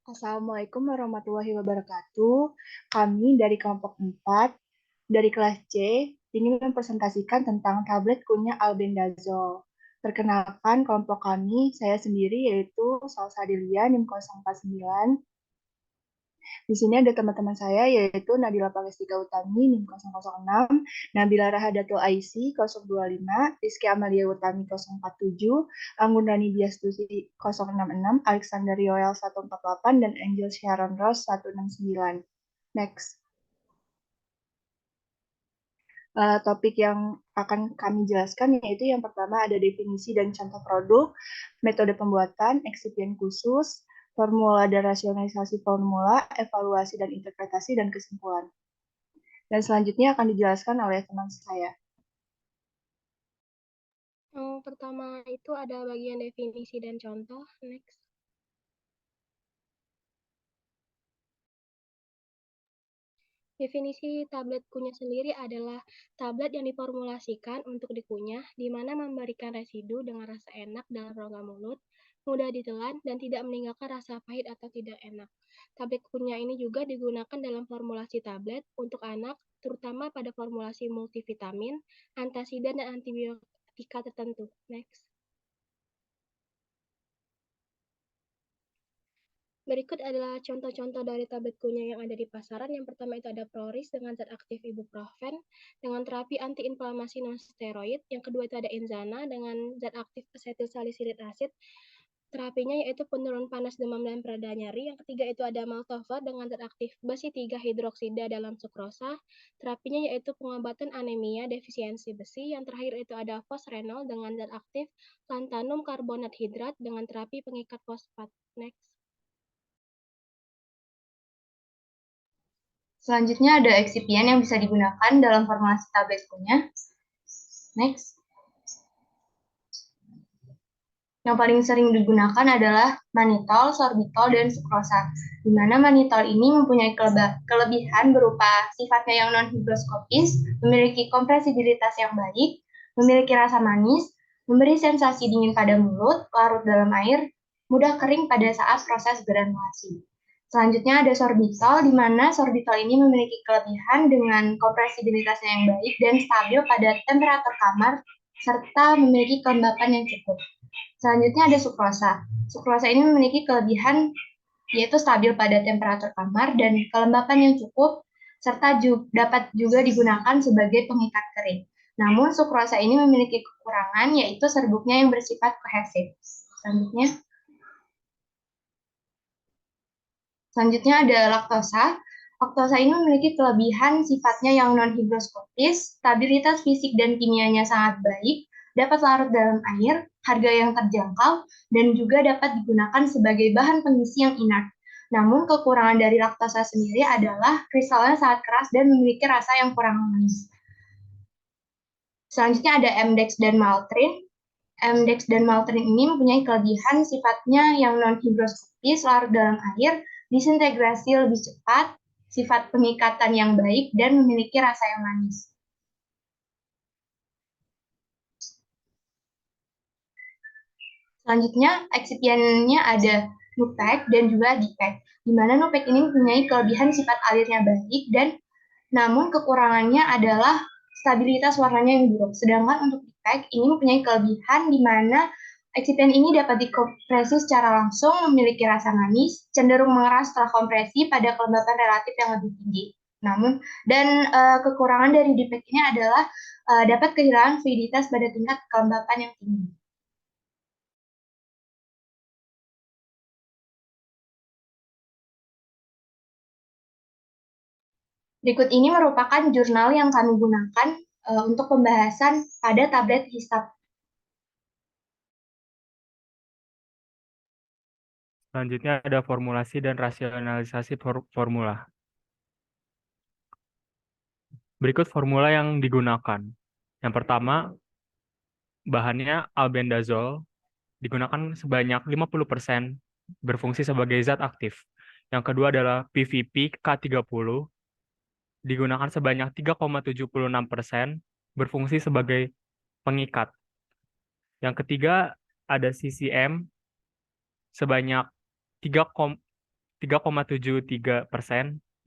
Assalamualaikum warahmatullahi wabarakatuh. Kami dari kelompok 4 dari kelas C ingin mempresentasikan tentang tablet kunyah albendazole. Perkenalkan kelompok kami, saya sendiri yaitu Salsa Delia NIM 049. Di sini ada teman-teman saya yaitu Nabila Palestika Utami NIM 006, Nabila Rahadatul Aisy 025, Rizky Amalia Utami 047, Anggun Rani Biastuti 066, Alexander Yoel 148, dan Angel Sharon Ross 169. Next. Topik yang akan kami jelaskan yaitu yang pertama ada definisi dan contoh produk, metode pembuatan, eksipien khusus, formula dan rasionalisasi formula, evaluasi dan interpretasi, dan kesimpulan. Dan selanjutnya akan dijelaskan oleh teman saya. Yang pertama itu ada bagian definisi dan contoh. Next. Definisi tablet kunyah sendiri adalah tablet yang diformulasikan untuk dikunyah, di mana memberikan residu dengan rasa enak dalam rongga mulut, mudah ditelan, dan tidak meninggalkan rasa pahit atau tidak enak. Tablet kunyah ini juga digunakan dalam formulasi tablet untuk anak, terutama pada formulasi multivitamin, antasida, dan antibiotika tertentu. Next. Berikut adalah contoh-contoh dari tablet kunyah yang ada di pasaran. Yang pertama itu ada Proris dengan zat aktif ibuprofen dengan terapi antiinflamasi non-steroid. Yang kedua itu ada Enzana dengan zat aktif asetilsalisilik asid. Terapinya yaitu penurun panas, demam, dan pereda nyeri. Yang ketiga itu ada Maltova dengan zat aktif besi 3 hidroksida dalam sukrosa. Terapinya yaitu pengobatan anemia defisiensi besi. Yang terakhir itu ada Fosrenol dengan zat aktif lantanum karbonat hidrat dengan terapi pengikat fosfat. Next. Selanjutnya ada eksipien yang bisa digunakan dalam formulasi tablet kunyah. Next. Yang paling sering digunakan adalah mannitol, sorbitol, dan sukrosa. Di mana mannitol ini mempunyai kelebihan berupa sifatnya yang non-higroskopis, memiliki kompresibilitas yang baik, memiliki rasa manis, memberi sensasi dingin pada mulut, larut dalam air, mudah kering pada saat proses granulasi. Selanjutnya ada sorbitol, di mana sorbitol ini memiliki kelebihan dengan kompresibilitasnya yang baik dan stabil pada temperatur kamar, serta memiliki kelembapan yang cukup. Selanjutnya ada sukrosa. Sukrosa ini memiliki kelebihan yaitu stabil pada temperatur kamar dan kelembapan yang cukup, serta dapat juga digunakan sebagai pengikat kering. Namun sukrosa ini memiliki kekurangan yaitu serbuknya yang bersifat kohesif. Selanjutnya ada laktosa. Laktosa ini memiliki kelebihan sifatnya yang non-higroskopis, stabilitas fisik dan kimianya sangat baik, dapat larut dalam air, harga yang terjangkau, dan juga dapat digunakan sebagai bahan pengisi yang inert. Namun kekurangan dari laktosa sendiri adalah kristalnya sangat keras dan memiliki rasa yang kurang manis. Selanjutnya ada MDEX dan Maltrin. MDEX dan Maltrin ini mempunyai kelebihan sifatnya yang non-higroskopis, larut dalam air, disintegrasi lebih cepat, sifat pengikatan yang baik, dan memiliki rasa yang manis. Selanjutnya, eksipiennya ada Nupec dan juga Dipec, di mana Nupec ini mempunyai kelebihan sifat alirnya baik, dan namun kekurangannya adalah stabilitas warnanya yang buruk. Sedangkan untuk Dipec ini mempunyai kelebihan di mana eksipien ini dapat dikompresi secara langsung, memiliki rasa manis, cenderung mengeras setelah kompresi pada kelembapan relatif yang lebih tinggi. Namun, kekurangan dari Dipec ini adalah dapat kehilangan fluiditas pada tingkat kelembapan yang tinggi. Berikut ini merupakan jurnal yang kami gunakan untuk pembahasan pada tablet hisap. Selanjutnya ada formulasi dan rasionalisasi formula. Berikut formula yang digunakan. Yang pertama, bahannya albendazole, digunakan sebanyak 50%, berfungsi sebagai zat aktif. Yang kedua adalah PVP K30, digunakan sebanyak 3,76%, berfungsi sebagai pengikat. Yang ketiga ada CCM sebanyak 3,73%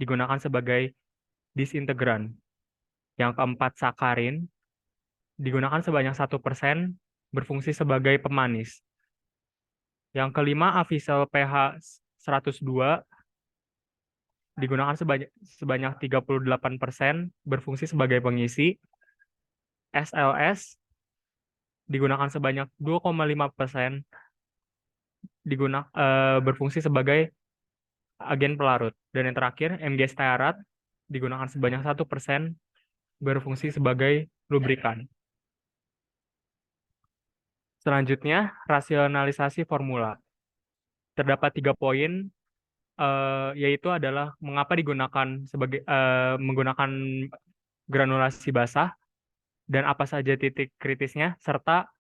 digunakan sebagai disintegran. Yang keempat, sakarin digunakan sebanyak 1% berfungsi sebagai pemanis. Yang kelima, avisel pH 102 digunakan sebanyak 38% berfungsi sebagai pengisi. SLS digunakan sebanyak 2,5% berfungsi sebagai agen pelarut. Dan yang terakhir, Mg stearat digunakan sebanyak 1% berfungsi sebagai lubrikan. Selanjutnya, rasionalisasi formula. Terdapat 3 poin, yaitu adalah mengapa menggunakan granulasi basah, dan apa saja titik kritisnya, serta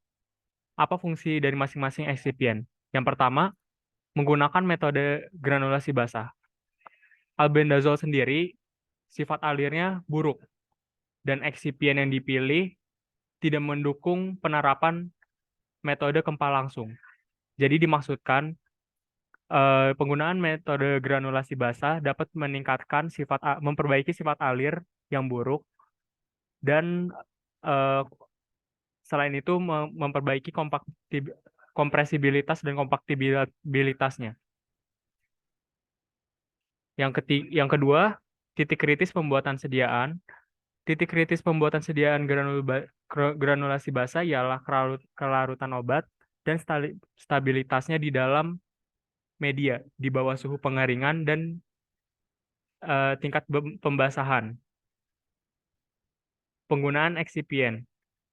apa fungsi dari masing-masing eksipien. Yang pertama, menggunakan metode granulasi basah. Albendazol sendiri, sifat alirnya buruk, dan eksipien yang dipilih tidak mendukung penerapan metode kempal langsung. Jadi dimaksudkan penggunaan metode granulasi basah dapat memperbaiki sifat alir yang buruk, dan selain itu memperbaiki kompresibilitas dan kompaktibilitasnya. Yang kedua, titik kritis pembuatan sediaan. Titik kritis pembuatan sediaan granulasi basah ialah kelarutan obat dan stabilitasnya di dalam media di bawah suhu pengeringan dan tingkat pembasahan. Penggunaan eksipien.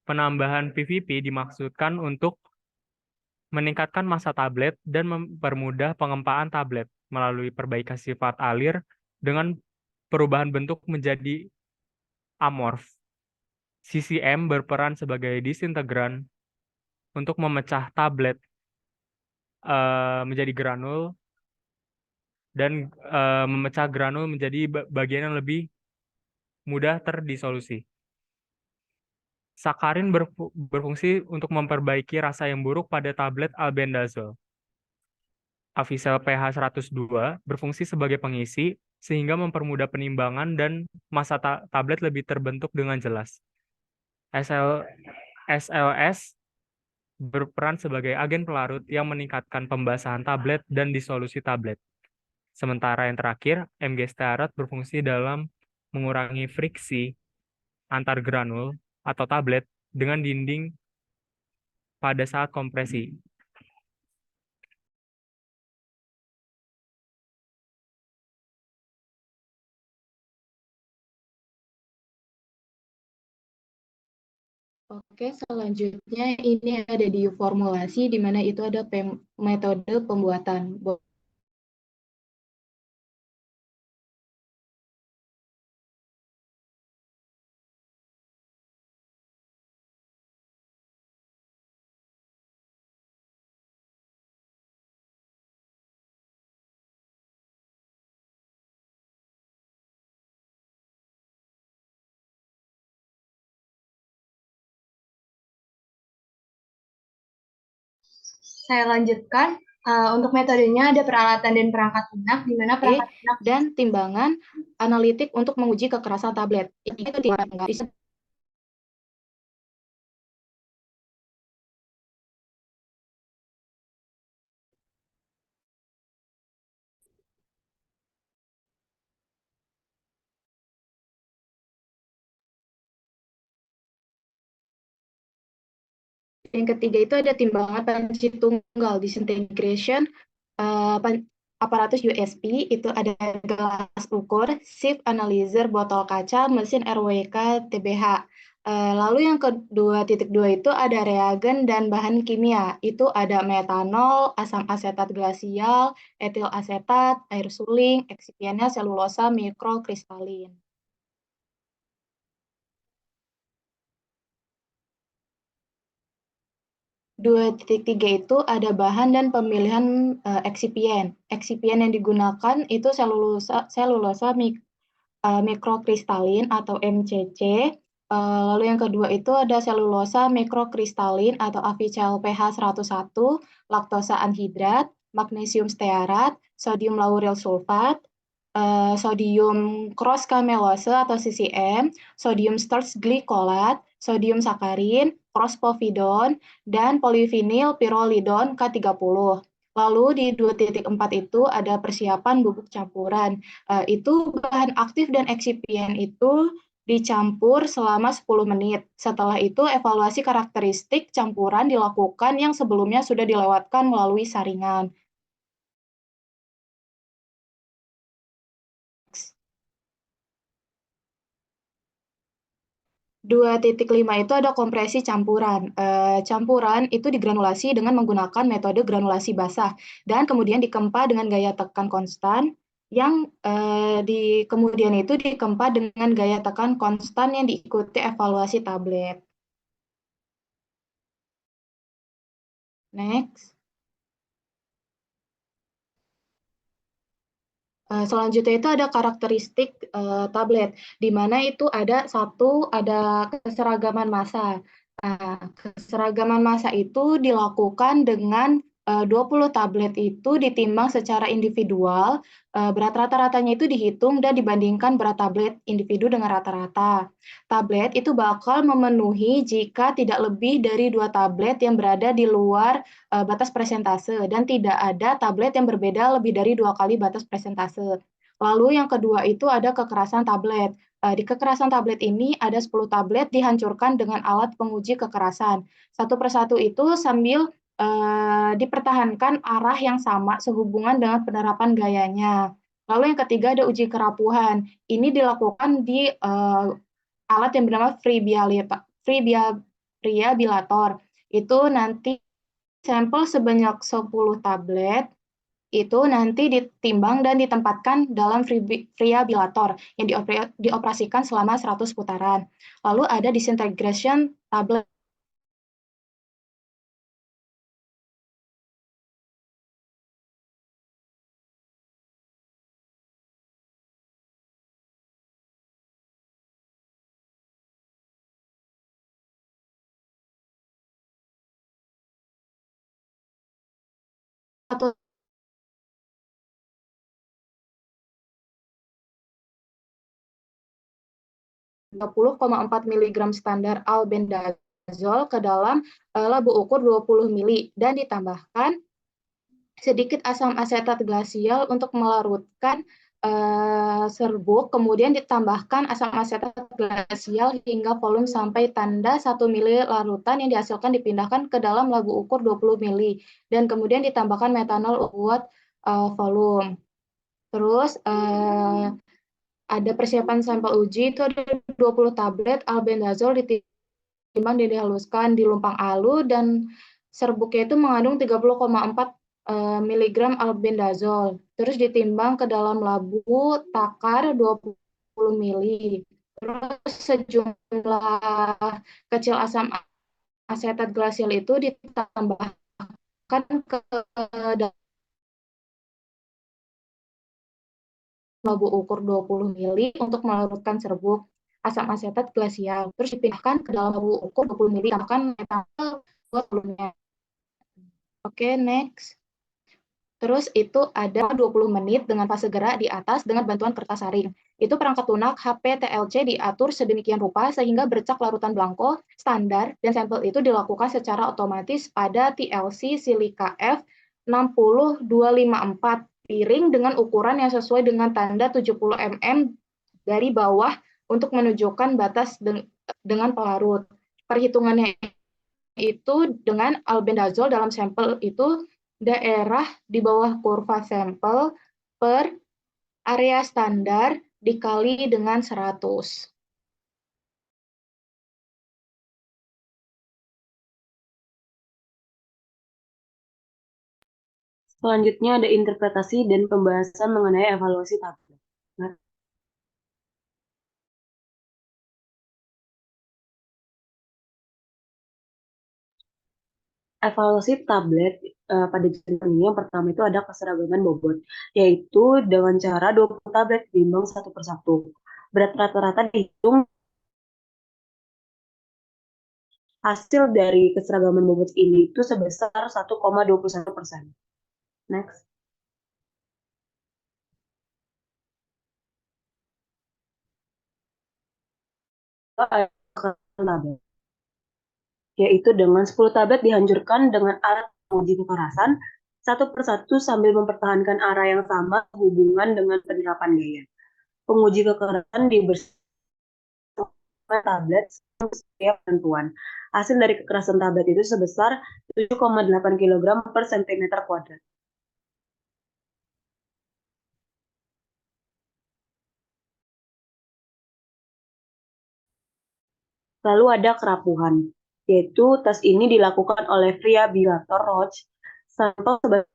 Penambahan PVP dimaksudkan untuk meningkatkan massa tablet dan mempermudah pengempaan tablet melalui perbaikan sifat alir dengan perubahan bentuk menjadi amorf. CCM berperan sebagai disintegran untuk memecah tablet menjadi granul dan memecah granul menjadi bagian yang lebih mudah terdisolusi. Sakarin berfungsi untuk memperbaiki rasa yang buruk pada tablet albendazol. Avisel pH 102 berfungsi sebagai pengisi sehingga mempermudah penimbangan dan massa tablet lebih terbentuk dengan jelas. SLS berperan sebagai agen pelarut yang meningkatkan pembasahan tablet dan disolusi tablet. Sementara yang terakhir, Mg stearat berfungsi dalam mengurangi friksi antar granul atau tablet dengan dinding pada saat kompresi. Oke, selanjutnya ini ada di formulasi, di mana itu ada metode pembuatan. Saya lanjutkan. Untuk metodenya ada peralatan dan perangkat lunak, di mana perangkat lunak dan timbangan analitik untuk menguji kekerasan tablet. Itu timbangan. Yang ketiga itu ada timbangan panci tunggal, disintegration, aparatus USP, itu ada gelas ukur, shift analyzer, botol kaca, mesin RWK, TBH. Lalu yang kedua, titik 2 itu ada reagen dan bahan kimia. Itu ada metanol, asam asetat glasial, etil asetat, air suling, eksipiennya selulosa mikrokristalin. 2.3 itu ada bahan dan pemilihan eksipien. Eksipien yang digunakan itu selulosa mikrokristalin atau MCC. Lalu yang kedua itu ada selulosa mikrokristalin atau avisel pH 101, laktosa anhidrat, magnesium stearat, sodium lauryl sulfat, sodium cross camelose atau CCM, sodium starch glycolat, sodium sakarin, cross povidone, dan polyvinyl pyrrolidon K30. Lalu di 2.4 itu ada persiapan bubuk campuran. Itu bahan aktif dan eksipien itu dicampur selama 10 menit. Setelah itu evaluasi karakteristik campuran dilakukan yang sebelumnya sudah dilewatkan melalui saringan. 2.5 itu ada kompresi campuran. Campuran itu digranulasi dengan menggunakan metode granulasi basah dan kemudian dikempa dengan gaya tekan konstan yang kemudian itu dikempa dengan gaya tekan konstan yang diikuti evaluasi tablet. Next. Selanjutnya itu ada karakteristik tablet, di mana itu ada keseragaman massa. Keseragaman massa itu dilakukan dengan 20 tablet itu ditimbang secara individual, berat rata-ratanya itu dihitung dan dibandingkan berat tablet individu dengan rata-rata. Tablet itu bakal memenuhi jika tidak lebih dari 2 tablet yang berada di luar batas presentase dan tidak ada tablet yang berbeda lebih dari 2 kali batas presentase. Lalu yang kedua itu ada kekerasan tablet. Di kekerasan tablet ini ada 10 tablet dihancurkan dengan alat penguji kekerasan. Satu persatu itu sambil dipertahankan arah yang sama sehubungan dengan penerapan gayanya. Lalu yang ketiga ada uji kerapuhan. Ini dilakukan di alat yang bernama Friabilator. Itu nanti sampel sebanyak 10 tablet itu nanti ditimbang dan ditempatkan dalam Friabilator yang dioperasikan selama 100 putaran. Lalu ada disintegration tablet. Atau 20,4 mg standar albendazol ke dalam labu ukur 20 mili dan ditambahkan sedikit asam asetat glasial untuk melarutkan serbuk, kemudian ditambahkan asam asetat glasial hingga volume sampai tanda 1 mili larutan yang dihasilkan dipindahkan ke dalam labu ukur 20 mili dan kemudian ditambahkan metanol buat volume. Terus ada persiapan sampel uji itu ada 20 tablet albendazol ditimbang dan dihaluskan di lumpang alu dan serbuknya itu mengandung 30,4 mg albendazol. Terus ditimbang ke dalam labu takar 20 mili. Terus sejumlah kecil asam asetat glasial itu ditambahkan ke dalam labu ukur 20 mili untuk melarutkan serbuk asam asetat glasial. Terus dipindahkan ke dalam labu ukur 20 mili, tambahkan metanol buat volumenya. Oke, next. Terus itu ada 20 menit dengan fase gerak di atas dengan bantuan kertas saring. Itu perangkat lunak HP TLC diatur sedemikian rupa sehingga bercak larutan blanko standar dan sampel itu dilakukan secara otomatis pada TLC Silika F 60254 piring dengan ukuran yang sesuai dengan tanda 70 mm dari bawah untuk menunjukkan batas dengan pelarut. Perhitungannya itu dengan albendazol dalam sampel itu daerah di bawah kurva sampel per area standar dikali dengan 100. Selanjutnya ada interpretasi dan pembahasan mengenai evaluasi tablet. Nah, evaluasi tablet pada jenjang ini yang pertama itu ada keseragaman bobot, yaitu dengan cara 20 tablet ditimbang satu persatu. Berat rata-rata dihitung hasil dari keseragaman bobot ini itu sebesar 1,21%. Next. Tablet, yaitu dengan 10 tablet dihancurkan dengan alat penguji kekerasan satu persatu sambil mempertahankan arah yang sama hubungan dengan penerapan gaya. Penguji kekerasan dibersihkan tablet setiap bantuan. Hasil dari kekerasan tablet itu sebesar 7,8 kg per cm kuadrat. Lalu ada kerapuhan, yaitu tes ini dilakukan oleh Friabilator Roach. Sampel sebanyak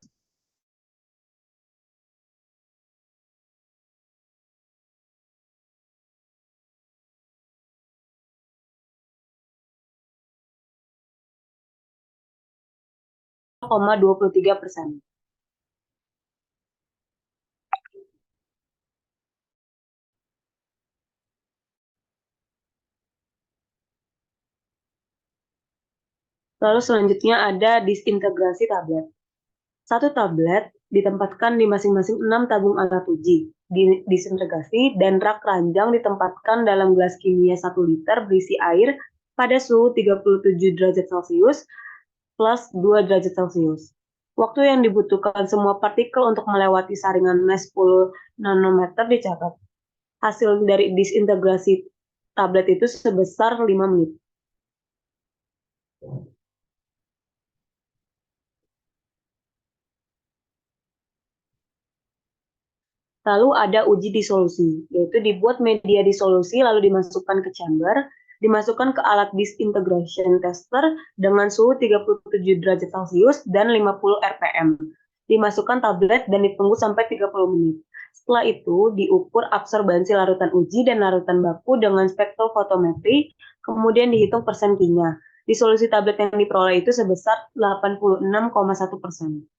0,23%. Lalu selanjutnya ada disintegrasi tablet. Satu tablet ditempatkan di masing-masing 6 tabung alat uji. Disintegrasi dan rak ranjang ditempatkan dalam gelas kimia 1 liter berisi air pada suhu 37 derajat Celcius plus 2 derajat Celcius. Waktu yang dibutuhkan semua partikel untuk melewati saringan mesh 10 nanometer dicatat. Hasil dari disintegrasi tablet itu sebesar 5 menit. Lalu ada uji disolusi, yaitu dibuat media disolusi lalu dimasukkan ke chamber, dimasukkan ke alat disintegration tester dengan suhu 37 derajat Celcius dan 50 rpm. Dimasukkan tablet dan ditunggu sampai 30 menit. Setelah itu, diukur absorbansi larutan uji dan larutan baku dengan spektrofotometri, kemudian dihitung persen Q-nya. Disolusi tablet yang diperoleh itu sebesar 86,1%.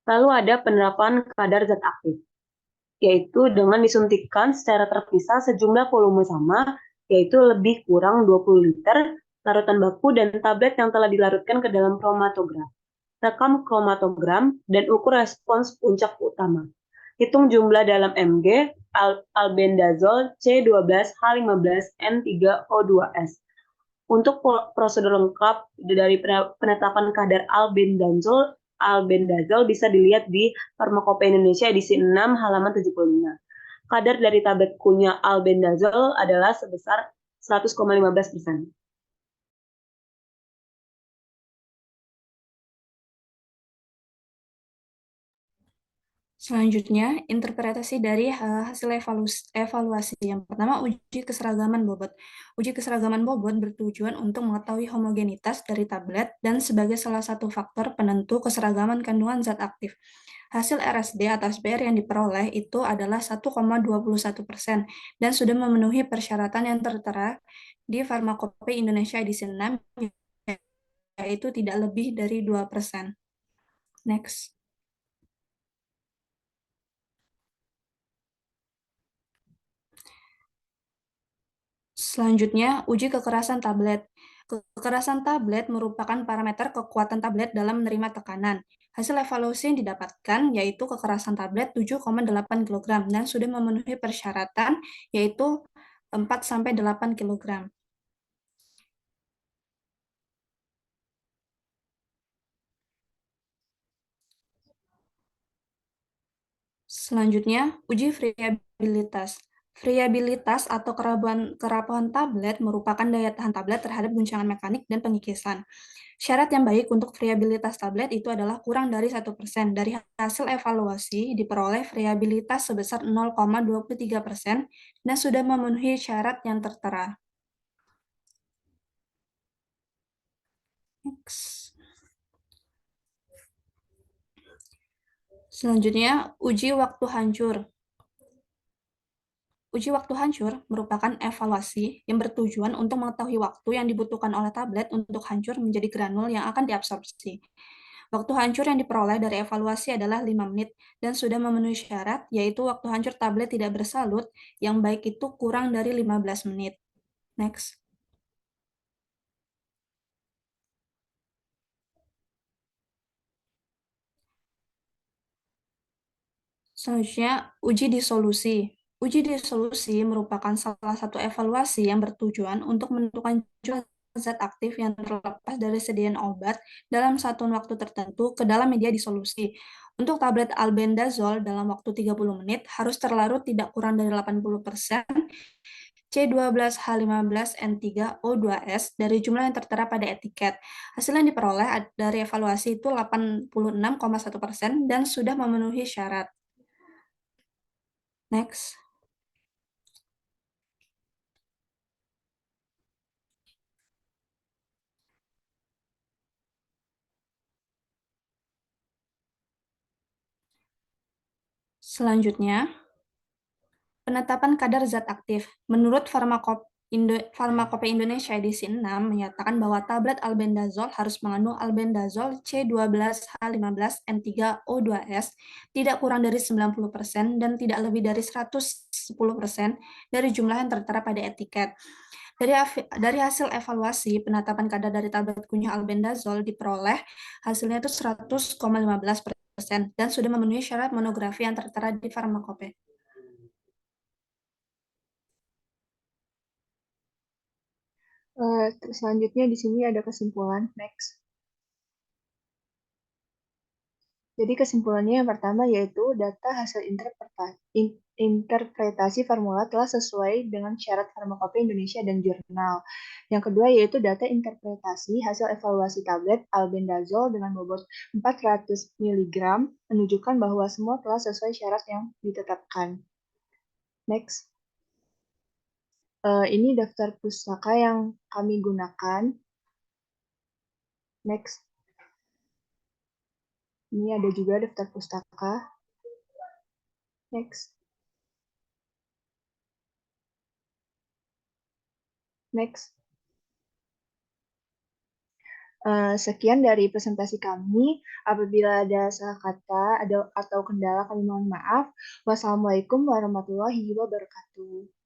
Lalu ada penerapan kadar zat aktif, yaitu dengan disuntikkan secara terpisah sejumlah volume sama, yaitu lebih kurang 20 liter, larutan baku dan tablet yang telah dilarutkan ke dalam kromatogram. Rekam kromatogram dan ukur respons puncak utama. Hitung jumlah dalam mg, albendazol C12H15N3O2S. Untuk prosedur lengkap dari penetapan kadar albendazol bisa dilihat di Farmakopeia Indonesia edisi 6 halaman 75. Kadar dari tablet kunyah albendazol adalah sebesar 100,15%. Selanjutnya, interpretasi dari hasil evaluasi. Yang pertama, uji keseragaman bobot. Uji keseragaman bobot bertujuan untuk mengetahui homogenitas dari tablet dan sebagai salah satu faktor penentu keseragaman kandungan zat aktif. Hasil RSD atas BR yang diperoleh itu adalah 1,21% dan sudah memenuhi persyaratan yang tertera di Farmakopeia Indonesia edisi 6, yaitu tidak lebih dari 2%. Next. Selanjutnya, uji kekerasan tablet. Kekerasan tablet merupakan parameter kekuatan tablet dalam menerima tekanan. Hasil evaluasi yang didapatkan yaitu kekerasan tablet 7,8 kg dan sudah memenuhi persyaratan yaitu 4-8 kg. Selanjutnya, uji friabilitas. Friabilitas atau kerapuhan tablet merupakan daya tahan tablet terhadap guncangan mekanik dan pengikisan. Syarat yang baik untuk friabilitas tablet itu adalah kurang dari 1%. Dari hasil evaluasi diperoleh friabilitas sebesar 0,23% dan sudah memenuhi syarat yang tertera. Next. Selanjutnya, uji waktu hancur. Uji waktu hancur merupakan evaluasi yang bertujuan untuk mengetahui waktu yang dibutuhkan oleh tablet untuk hancur menjadi granul yang akan diabsorpsi. Waktu hancur yang diperoleh dari evaluasi adalah 5 menit dan sudah memenuhi syarat, yaitu waktu hancur tablet tidak bersalut yang baik itu kurang dari 15 menit. Next. Selanjutnya, uji disolusi. Uji disolusi merupakan salah satu evaluasi yang bertujuan untuk menentukan jumlah zat aktif yang terlepas dari sediaan obat dalam satuan waktu tertentu ke dalam media disolusi. Untuk tablet albendazole dalam waktu 30 menit harus terlarut tidak kurang dari 80% C12H15N3O2S dari jumlah yang tertera pada etiket. Hasil yang diperoleh dari evaluasi itu 86,1% dan sudah memenuhi syarat. Next. Selanjutnya, penetapan kadar zat aktif. Menurut Farmakope Indonesia edisi 6 menyatakan bahwa tablet albendazole harus mengandung albendazole C12H15N3O2S tidak kurang dari 90% dan tidak lebih dari 110% dari jumlah yang tertera pada etiket. Dari hasil evaluasi, penetapan kadar dari tablet kunyah albendazole diperoleh hasilnya itu 100,15% dan sudah memenuhi syarat monografi yang tertera di Farmakope. Selanjutnya di sini ada kesimpulan. Next. Jadi kesimpulannya yang pertama yaitu data hasil interpretasi formula telah sesuai dengan syarat Farmakope Indonesia dan jurnal. Yang kedua yaitu data interpretasi hasil evaluasi tablet albendazole dengan bobot 400 mg menunjukkan bahwa semua telah sesuai syarat yang ditetapkan. Next. Ini daftar pustaka yang kami gunakan. Next. Ini ada juga daftar pustaka. Next. Next. Sekian dari presentasi kami. Apabila ada salah kata atau kendala, kami mohon maaf. Wassalamualaikum warahmatullahi wabarakatuh.